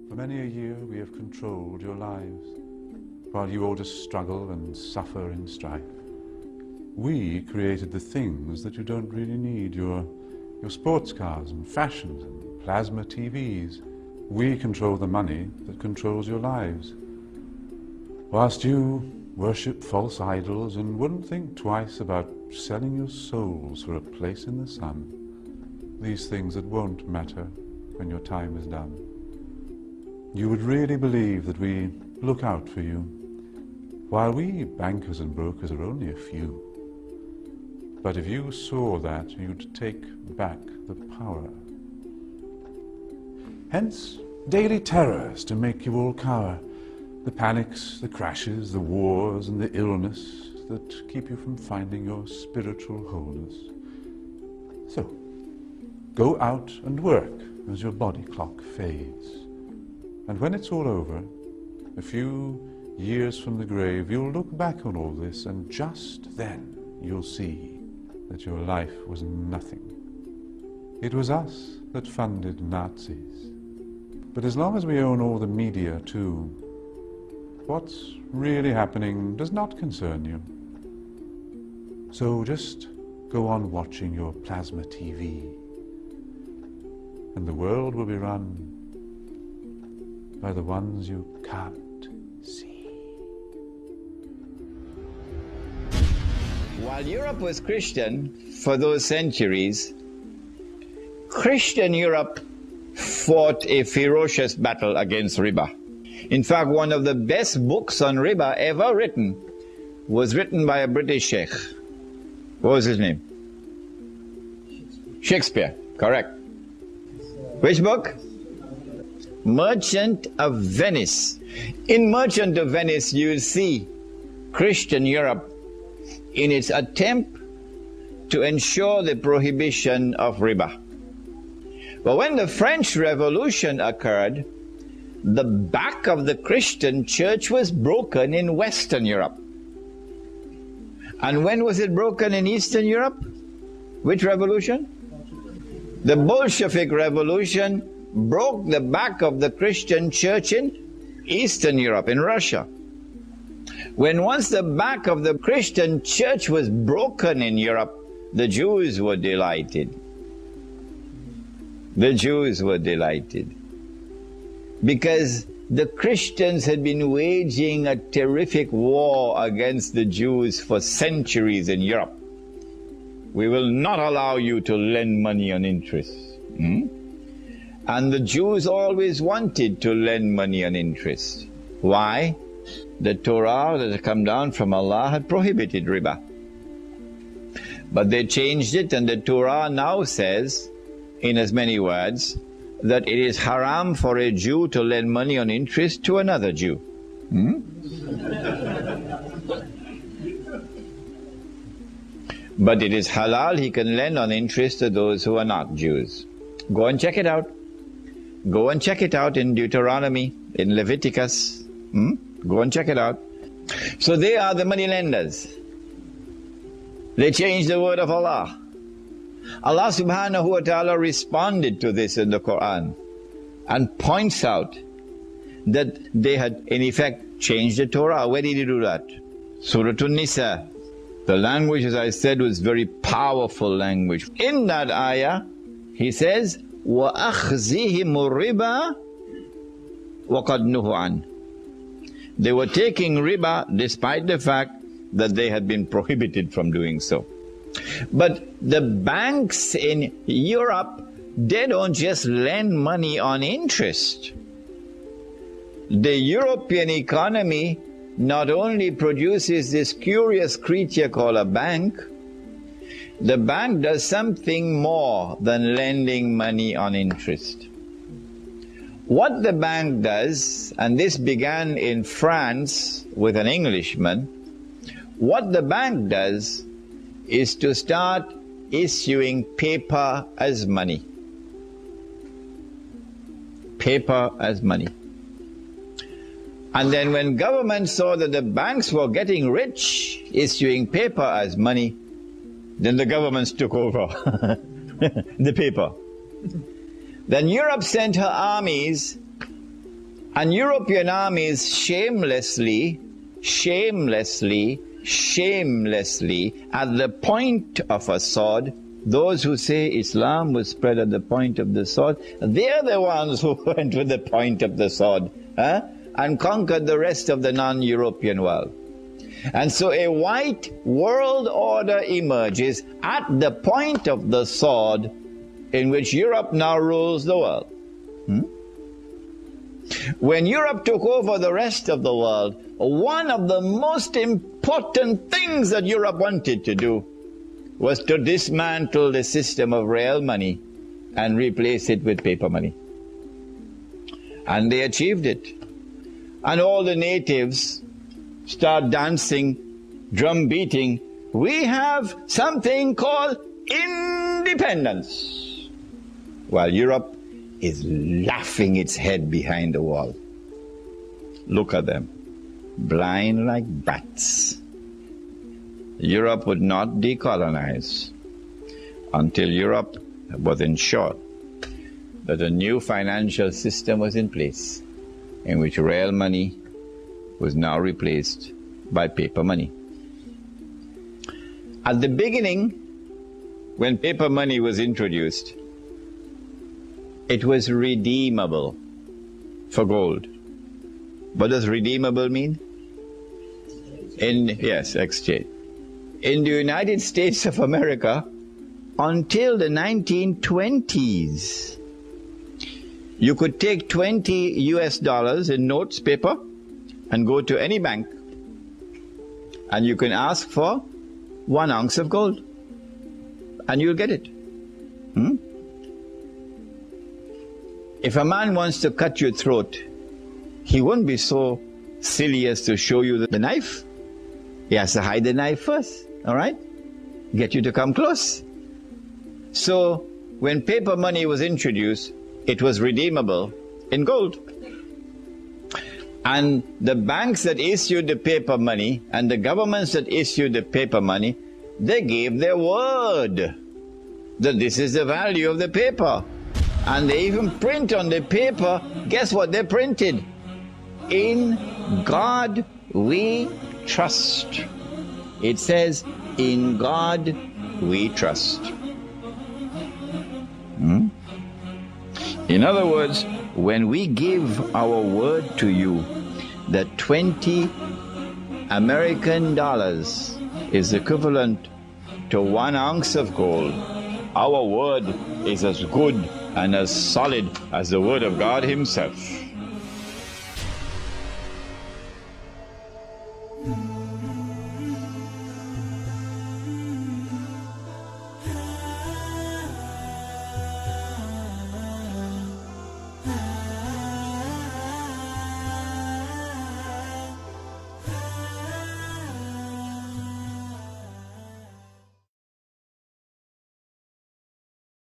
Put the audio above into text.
For many a year we have controlled your lives, while you all just struggle and suffer in strife. We created the things that you don't really need, your sports cars and fashions and plasma TVs. We control the money that controls your lives. Whilst you worship false idols and wouldn't think twice about selling your souls for a place in the sun, these things that won't matter when your time is done. You would really believe that we look out for you, while we bankers and brokers are only a few. But if you saw that, you'd take back the power. Hence, daily terrors to make you all cower. The panics, the crashes, the wars, and the illness that keep you from finding your spiritual wholeness. So, go out and work as your body clock fades. And when it's all over, a few years from the grave, you'll look back on all this, and just then you'll see that your life was nothing. It was us that funded Nazis. But as long as we own all the media too, what's really happening does not concern you. So just go on watching your plasma TV, and the world will be run by the ones you can't see. While Europe was Christian for those centuries, Christian Europe fought a ferocious battle against riba. In fact, one of the best books on riba ever written was written by a British sheikh. What was his name? Shakespeare, correct. Which book? Merchant of Venice. In Merchant of Venice, you'll see Christian Europe in its attempt to ensure the prohibition of riba. But when the French Revolution occurred, the back of the Christian church was broken in Western Europe. And when was it broken in Eastern Europe? Which revolution? The Bolshevik Revolution broke the back of the Christian church in Eastern Europe, in Russia. When once the back of the Christian church was broken in Europe, the Jews were delighted. The Jews were delighted, because the Christians had been waging a terrific war against the Jews for centuries in Europe. We will not allow you to lend money on interest. And the Jews always wanted to lend money on interest. Why? The Torah that had come down from Allah had prohibited riba. But they changed it, and the Torah now says, in as many words, that it is haram for a Jew to lend money on interest to another Jew. But it is halal, he can lend on interest to those who are not Jews. Go and check it out. Go and check it out in Deuteronomy, in Leviticus. Go and check it out. So they are the money lenders. They changed the word of Allah. Allah subhanahu wa ta'ala responded to this in the Quran and points out that they had in effect changed the Torah. Where did he do that? Surah An-Nisa. The language, as I said, was very powerful language. In that ayah, he says, وَأَخْذِهِمُ الرِّبَا وَقَدْ نُهُوا عَنْهُ. They were taking riba despite the fact that they had been prohibited from doing so. But the banks in Europe, they don't just lend money on interest. The European economy not only produces this curious creature called a bank, the bank does something more than lending money on interest. What the bank does, and this began in France with an Englishman, what the bank does is to start issuing paper as money. Paper as money. And then when government saw that the banks were getting rich issuing paper as money, then the governments took over the paper. Then Europe sent her armies And European armies shamelessly at the point of a sword, those who say Islam was spread at the point of the sword, they're the ones who went with the point of the sword and conquered the rest of the non-European world. And so a white world order emerges at the point of the sword in which Europe now rules the world. When Europe took over the rest of the world, one of the most important things that Europe wanted to do was to dismantle the system of real money and replace it with paper money. And they achieved it. And all the natives start dancing, drum beating. We have something called independence. While Europe is laughing its head behind the wall. Look at them, blind like bats. Europe would not decolonize until Europe was ensured that a new financial system was in place in which real money was now replaced by paper money. At the beginning, when paper money was introduced, it was redeemable for gold. What does redeemable mean? Yes, exchange. In the United States of America, until the 1920s, you could take $20 US in notes, paper, and go to any bank, and you can ask for 1 ounce of gold, and you'll get it. If a man wants to cut your throat, he won't be so silly as to show you the knife. He has to hide the knife first, all right? Get you to come close. So when paper money was introduced, it was redeemable in gold. And the banks that issued the paper money and the governments that issued the paper money, they gave their word that this is the value of the paper. And they even print on the paper, guess what they printed? In God we trust. It says, in God we trust. In other words, when we give our word to you that 20 American dollars is equivalent to 1 ounce of gold, our word is as good and as solid as the word of God Himself.